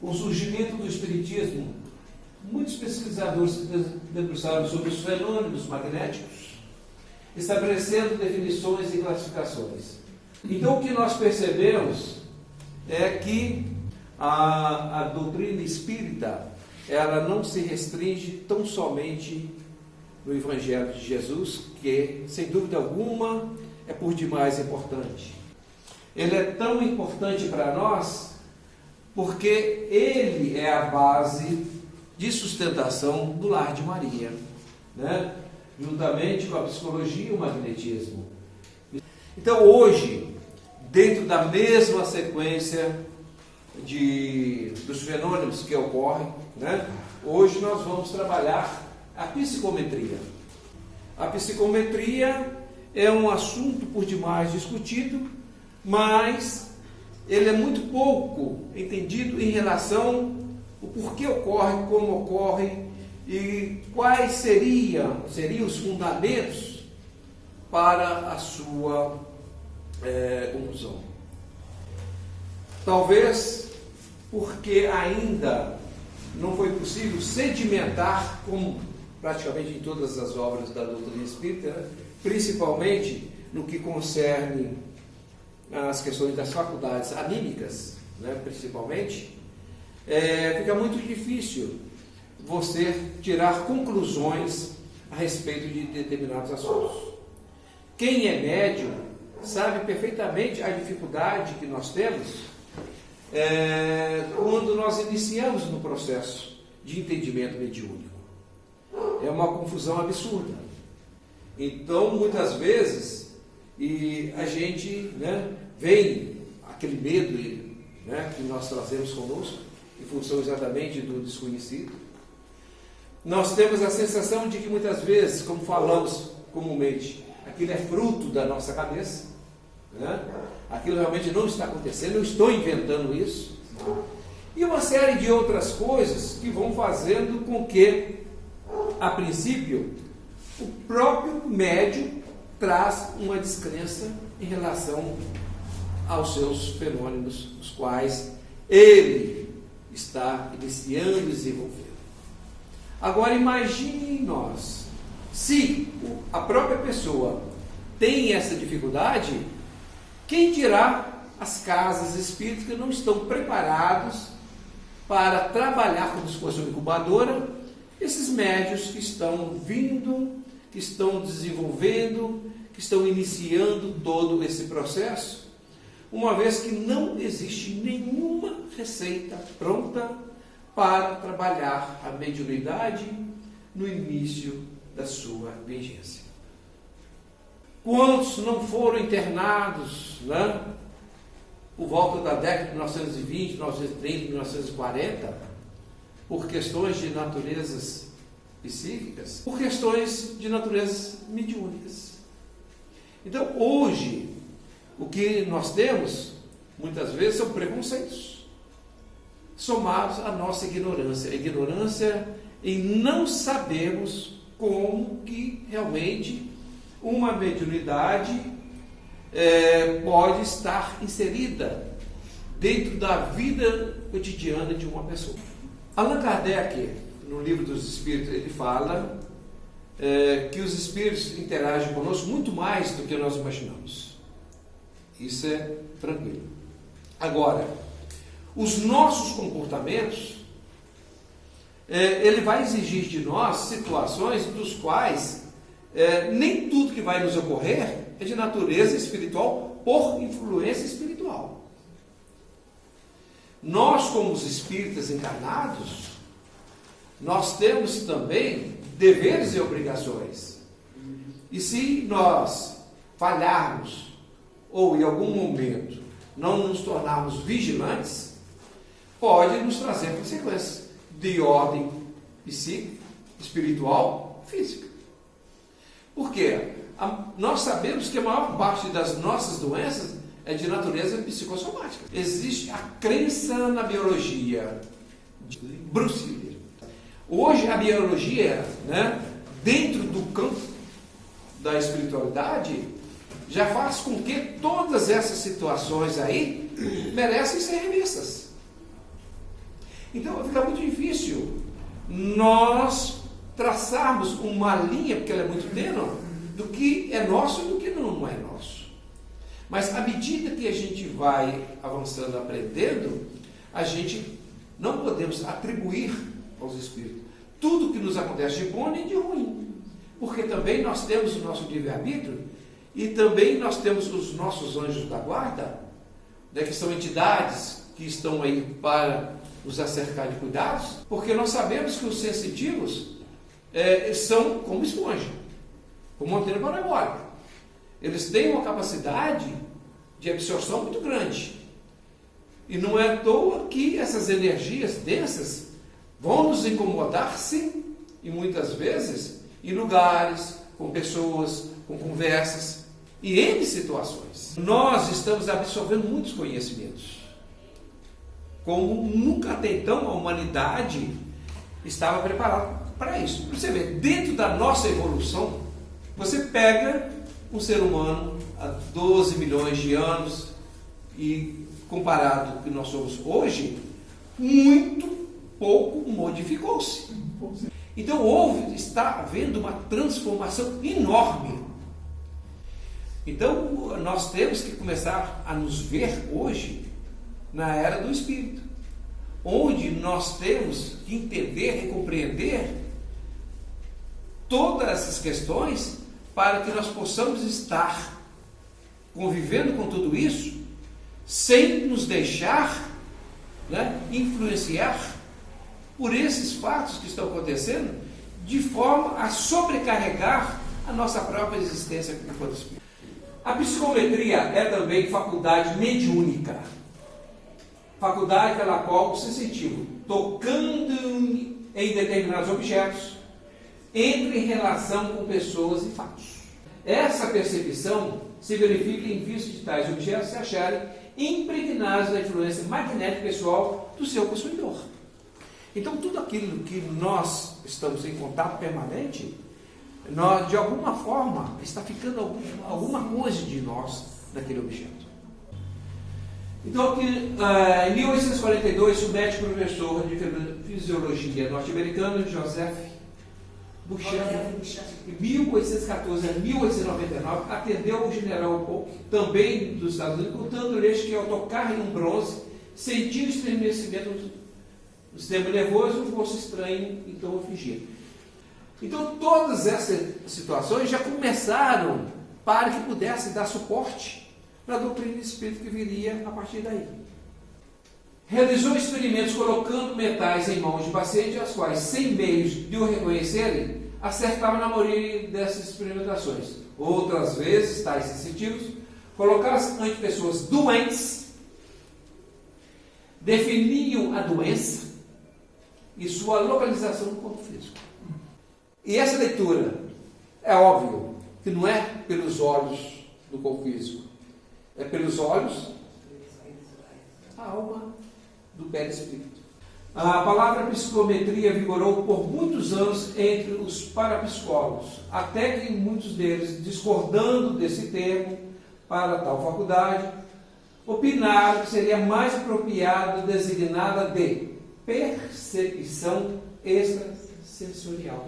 o surgimento do Espiritismo, muitos pesquisadores se debruçaram sobre os fenômenos magnéticos, estabelecendo definições e classificações. Então, o que nós percebemos é que a doutrina espírita, ela não se restringe tão somente no Evangelho de Jesus, que, sem dúvida alguma, é por demais importante. Ele é tão importante para nós porque ele é a base de sustentação do lar de Maria, né? Juntamente com a psicologia e o magnetismo. Então, hoje, dentro da mesma sequência dos fenômenos que ocorrem, né? Hoje nós vamos trabalhar a psicometria. A psicometria é um assunto por demais discutido, mas ele é muito pouco entendido em relação ao porquê ocorre, como ocorre e quais seriam os fundamentos para a sua conclusão. Talvez porque ainda não foi possível sedimentar, como praticamente em todas as obras da doutrina espírita, né? Principalmente no que concerne as questões das faculdades anímicas, né? Principalmente, fica muito difícil você tirar conclusões a respeito de determinados assuntos. Quem é médium sabe perfeitamente a dificuldade que nós temos quando nós iniciamos no processo de entendimento mediúnico. É uma confusão absurda. Então, muitas vezes, a gente, né, vem aquele medo, né, que nós trazemos conosco, em função exatamente do desconhecido. Nós temos a sensação de que muitas vezes, como falamos comumente, aquilo é fruto da nossa cabeça, né? Aquilo realmente não está acontecendo, eu estou inventando isso. E uma série de outras coisas que vão fazendo com que, a princípio, o próprio médium traz uma descrença em relação aos seus fenômenos, os quais ele está iniciando e desenvolvendo. Agora imagine nós, se a própria pessoa tem essa dificuldade, quem dirá as casas espíritas que não estão preparados para trabalhar como se fosse uma incubadora, esses médios que estão vindo, que estão desenvolvendo, que estão iniciando todo esse processo, uma vez que não existe nenhuma receita pronta para trabalhar a mediunidade no início da sua vigência. Quantos não foram internados, né, por volta da década de 1920, 1930, 1940, por questões de naturezas psíquicas, por questões de naturezas mediúnicas? Então, hoje, o que nós temos, muitas vezes, são preconceitos, somados à nossa ignorância. A ignorância em não sabermos como que realmente uma mediunidade pode estar inserida dentro da vida cotidiana de uma pessoa. Allan Kardec, no Livro dos Espíritos, ele fala que os espíritos interagem conosco muito mais do que nós imaginamos. Isso é tranquilo. Agora, os nossos comportamentos, ele vai exigir de nós situações dos quais nem tudo que vai nos ocorrer é de natureza espiritual por influência espiritual. Nós, como os espíritas encarnados, nós temos também deveres e obrigações. E se nós falharmos, ou em algum momento não nos tornarmos vigilantes, pode nos trazer consequências de ordem psíquica, espiritual, física. Por quê? Nós sabemos que a maior parte das nossas doenças é de natureza psicossomática. Existe a crença na biologia de Bruce Lee. Hoje a biologia, né, dentro do campo da espiritualidade, já faz com que todas essas situações aí merecem ser revistas. Então fica muito difícil nós traçarmos uma linha, porque ela é muito tênue, do que é nosso e do que não é nosso. Mas à medida que a gente vai avançando, aprendendo, a gente não podemos atribuir aos Espíritos tudo que nos acontece de bom nem de ruim. Porque também nós temos o nosso livre-arbítrio e também nós temos os nossos anjos da guarda, né, que são entidades que estão aí para nos acercar de cuidados, porque nós sabemos que os sensitivos são como esponja, como antena parabólica. Eles têm uma capacidade de absorção muito grande. E não é à toa que essas energias densas vão nos incomodar, sim, e muitas vezes em lugares, com pessoas, com conversas e em situações. Nós estamos absorvendo muitos conhecimentos, como nunca até então a humanidade estava preparada para isso. Você vê, dentro da nossa evolução, você pega um ser humano há 12 milhões de anos e comparado com o que nós somos hoje, muito pouco modificou-se. Então está havendo uma transformação enorme. Então nós temos que começar a nos ver hoje na era do Espírito, onde nós temos que entender e compreender todas essas questões para que nós possamos estar convivendo com tudo isso sem nos deixar, né, influenciar por esses fatos que estão acontecendo, de forma a sobrecarregar a nossa própria existência enquanto espírito. A psicometria é também faculdade mediúnica, faculdade pela qual o sensitivo, tocando em determinados objetos, entra em relação com pessoas e fatos. Essa percepção se verifica em vista de tais objetos se acharem impregnados da influência magnética pessoal do seu possuidor. Então, tudo aquilo que nós estamos em contato permanente, nós, de alguma forma, está ficando alguma coisa de nós naquele objeto. Então, aqui, em 1842, o médico professor de fisiologia norte-americano, Joseph Buchanan, em 1814 a 1899, atendeu o general Polk, também dos Estados Unidos, contando-lhes que ao tocar em um bronze, sentiu estremecimento do sistema nervoso, um rosto estranho, então afligia. Então todas essas situações já começaram para que pudesse dar suporte para a doutrina espírita que viria a partir daí. Realizou experimentos colocando metais em mãos de pacientes, as quais, sem meios de o reconhecerem, acertavam na maioria dessas experimentações. Outras vezes, tais sensitivos, colocados ante pessoas doentes, definiam a doença e sua localização no corpo físico. E essa leitura, é óbvio, que não é pelos olhos do corpo físico, é pelos olhos da alma do perispírito. A palavra psicometria vigorou por muitos anos entre os parapsicólogos, até que muitos deles, discordando desse termo para tal faculdade, opinaram que seria mais apropriado designada de percepção extrasensorial.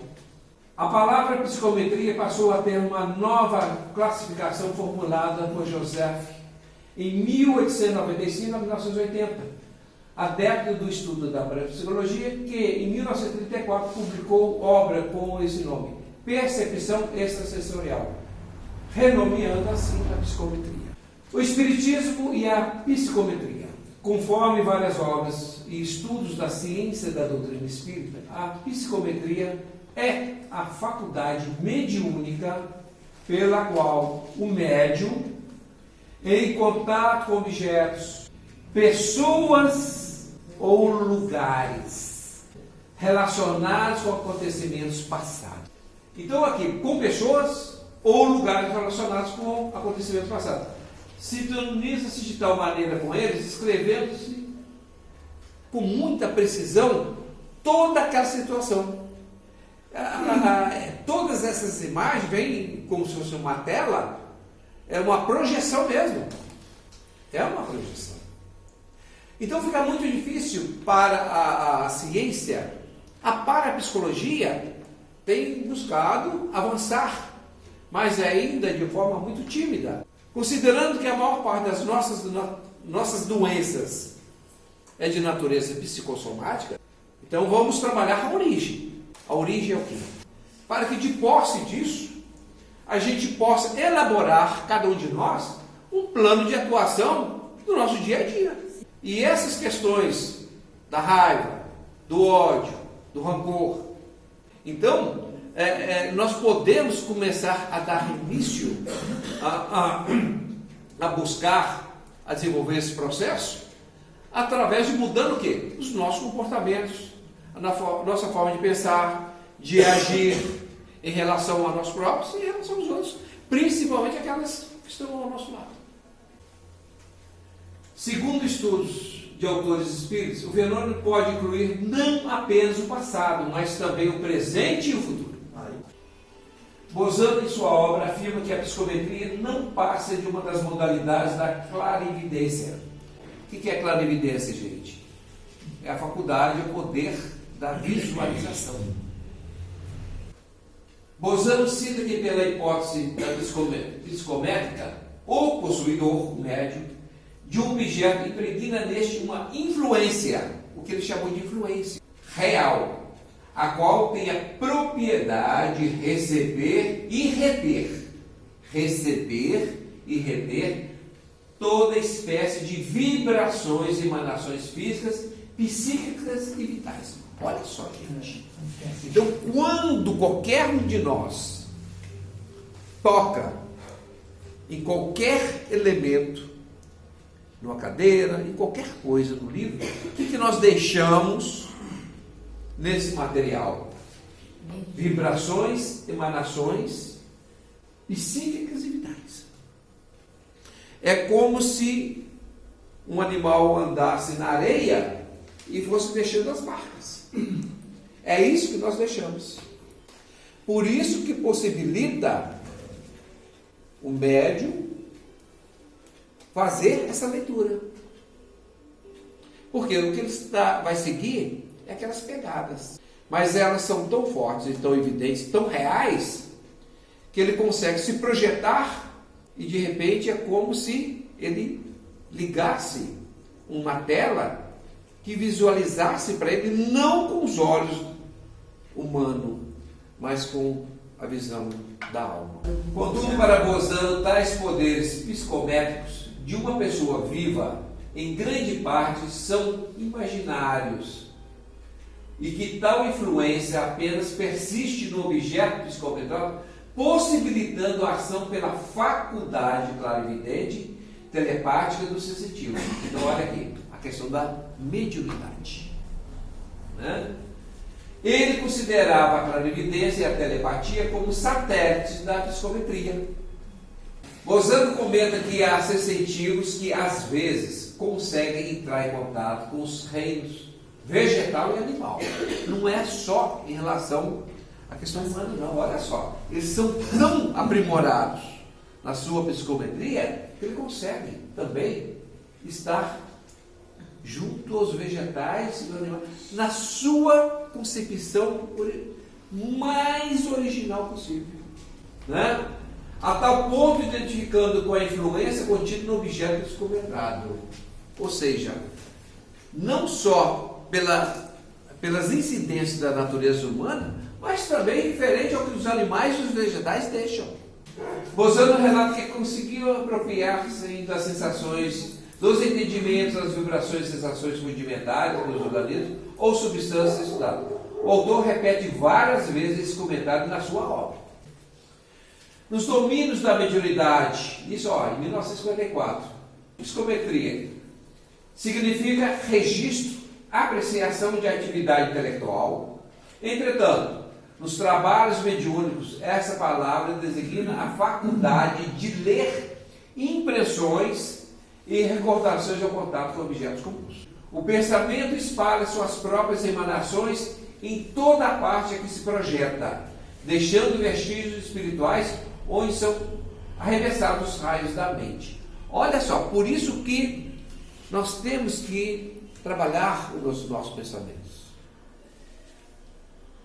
A palavra psicometria passou a ter uma nova classificação formulada por Joseph em 1895 a 1980, adepto do estudo da psicologia, que em 1934 publicou obra com esse nome, Percepção Extrasensorial, renomeando assim a psicometria. O Espiritismo e a psicometria. Conforme várias obras e estudos da ciência da doutrina espírita, a psicometria é a faculdade mediúnica pela qual o médium, em contato com objetos, pessoas ou lugares relacionados com acontecimentos passados. Então aqui, com pessoas ou lugares relacionados com acontecimentos passados. Sintoniza-se de tal maneira com eles, escrevendo-se com muita precisão toda aquela situação. Todas essas imagens vêm como se fosse uma tela, é uma projeção mesmo. É uma projeção. Então fica muito difícil para a ciência, a parapsicologia tem buscado avançar, mas ainda de forma muito tímida. Considerando que a maior parte das nossas doenças é de natureza psicossomática, então vamos trabalhar a origem. A origem é o quê? Para que de posse disso, a gente possa elaborar, cada um de nós, um plano de atuação do nosso dia a dia. E essas questões da raiva, do ódio, do rancor, então, nós podemos começar a dar início a buscar, a desenvolver esse processo através de mudando o quê? Os nossos comportamentos, a nossa forma de pensar, de agir em relação a nós próprios e em relação aos outros, principalmente aquelas que estão ao nosso lado. Segundo estudos de autores espíritas, o fenômeno pode incluir não apenas o passado, mas também o presente e o futuro. Bozano, em sua obra, afirma que a psicometria não passa de uma das modalidades da clarividência. O que é clarividência, gente? É a faculdade, o poder da visualização. Bozano cita que, pela hipótese da psicométrica, o possuidor, o médium, de um objeto impregna neste uma influência, o que ele chamou de influência real, a qual tem a propriedade de receber e reter toda espécie de vibrações e emanações físicas, psíquicas e vitais. Olha só, gente. Então, quando qualquer um de nós toca em qualquer elemento, numa cadeira, em qualquer coisa no livro, o que nós deixamos nesse material? Vibrações, emanações psíquicas e vitais. É como se um animal andasse na areia e fosse deixando as marcas. É isso que nós deixamos. Por isso que possibilita o médium fazer essa leitura. Porque o que ele vai seguir é aquelas pegadas. Mas elas são tão fortes e tão evidentes, tão reais, que ele consegue se projetar e de repente é como se ele ligasse uma tela que visualizasse para ele não com os olhos humanos, mas com a visão da alma. Contudo, para Bozano, tais poderes psicométricos de uma pessoa viva, em grande parte, são imaginários e que tal influência apenas persiste no objeto psicometrópico, possibilitando a ação pela faculdade clarividente telepática do sensitivo. Então, olha aqui, a questão da mediunidade. Né? Ele considerava a clarividência e a telepatia como satélites da psicometria. Bozano comenta que há sensitivos que, às vezes, conseguem entrar em contato com os reinos vegetal e animal. Não é só em relação à questão humana, não. Olha só, eles são tão aprimorados na sua psicometria que ele consegue também estar junto aos vegetais e aos animais, na sua concepção mais original possível, né? A tal ponto identificando com a influência contida no objeto psicometrado. Ou seja, não só pelas incidências da natureza humana, mas também referente ao que os animais e os vegetais deixam. Bozano relata que conseguiu apropriar-se das sensações, dos entendimentos, das vibrações e sensações rudimentares dos organismos ou substâncias estudadas. O autor repete várias vezes esse comentário na sua obra. Nos domínios da mediunidade, isso em 1954, psicometria significa registro, apreciação de atividade intelectual. Entretanto, nos trabalhos mediúnicos, essa palavra designa a faculdade de ler impressões e recordações ao contato com objetos comuns. O pensamento espalha suas próprias emanações em toda a parte a que se projeta, deixando vestígios espirituais onde são arremessados os raios da mente. Olha só, por isso que nós temos que trabalhar os nossos pensamentos.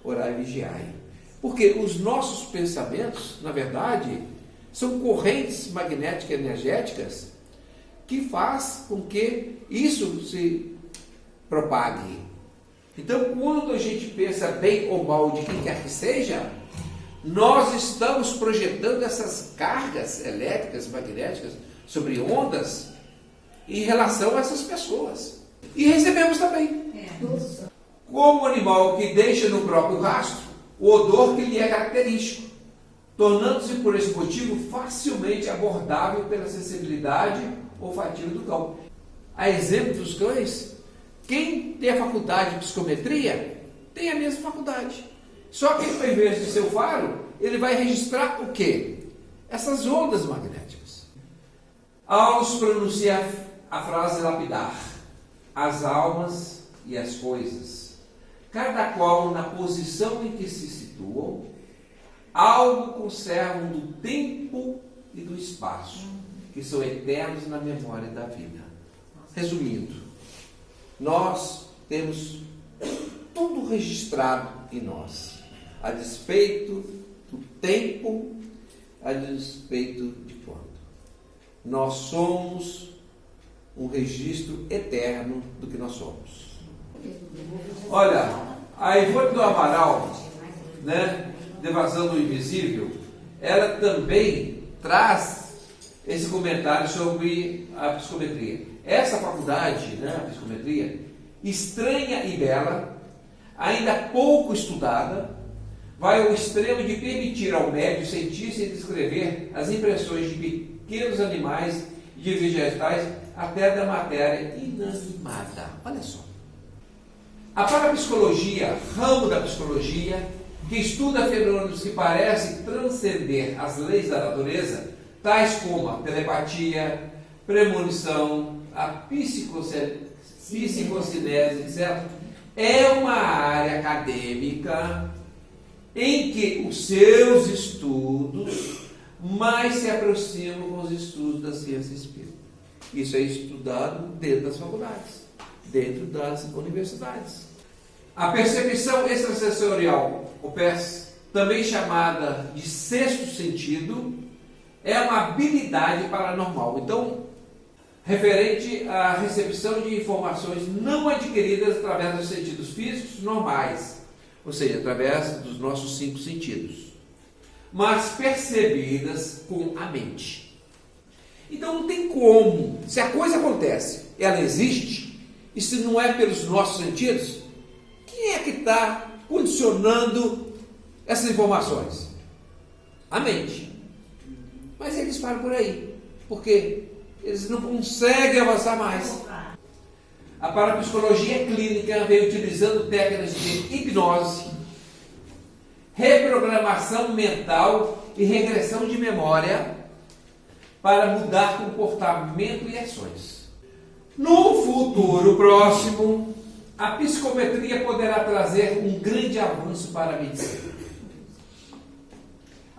Orar e vigiar. Porque os nossos pensamentos, na verdade, são correntes magnéticas energéticas que faz com que isso se propague. Então, quando a gente pensa bem ou mal de quem quer que seja, nós estamos projetando essas cargas elétricas, magnéticas, sobre ondas em relação a essas pessoas. E recebemos também. Como animal que deixa no próprio rastro o odor que lhe é característico, tornando-se por esse motivo facilmente abordável pela sensibilidade olfativa do cão. A exemplo dos cães, quem tem a faculdade de psicometria tem a mesma faculdade. Só que ao invés de ser o faro, ele vai registrar o quê? Essas ondas magnéticas. Ao se pronunciar a frase lapidar, as almas e as coisas, cada qual na posição em que se situam, algo conservam do tempo e do espaço, que são eternos na memória da vida. Resumindo, nós temos tudo registrado em nós, a despeito do tempo, a despeito de quando. Nós somos um registro eterno do que nós somos. Olha, a Ivone do Amaral, né, Devasando o Invisível, ela também traz esse comentário sobre a psicometria. Essa faculdade, né, a psicometria, estranha e bela, ainda pouco estudada, vai ao extremo de permitir ao médium sentir-se e descrever as impressões de pequenos animais e de vegetais até da matéria inanimada. Olha só. A parapsicologia, ramo da psicologia, que estuda fenômenos que parecem transcender as leis da natureza, tais como a telepatia, premonição, a psicocinese, etc., é uma área acadêmica em que os seus estudos mais se aproximam com os estudos da ciência espírita. Isso é estudado dentro das faculdades, dentro das universidades. A percepção extrasensorial, ou PES, também chamada de sexto sentido, é uma habilidade paranormal. Então, referente à recepção de informações não adquiridas através dos sentidos físicos normais, ou seja, através dos nossos 5 sentidos, mas percebidas com a mente. Então não tem como, se a coisa acontece, ela existe, e se não é pelos nossos sentidos, quem é que está condicionando essas informações? A mente. Mas eles param por aí, porque eles não conseguem avançar mais. A parapsicologia clínica vem utilizando técnicas de hipnose, reprogramação mental e regressão de memória para mudar comportamento e ações. No futuro próximo, a psicometria poderá trazer um grande avanço para a medicina.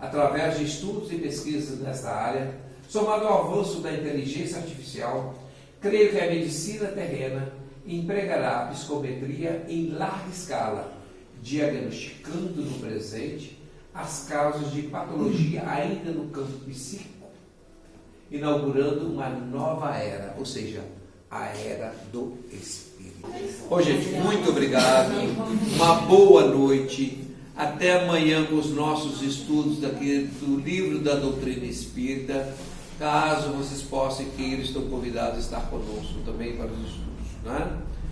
Através de estudos e pesquisas nesta área, somado ao avanço da inteligência artificial, creio que a medicina terrena empregará a psicometria em larga escala, diagnosticando no presente as causas de patologia ainda no campo psíquico, inaugurando uma nova era, ou seja, a era do Espírito. Ô, gente, muito obrigado, uma boa noite, até amanhã com os nossos estudos daqui do livro da doutrina espírita. Caso vocês possam e queiram, estão convidados a estar conosco também para os estudos, né?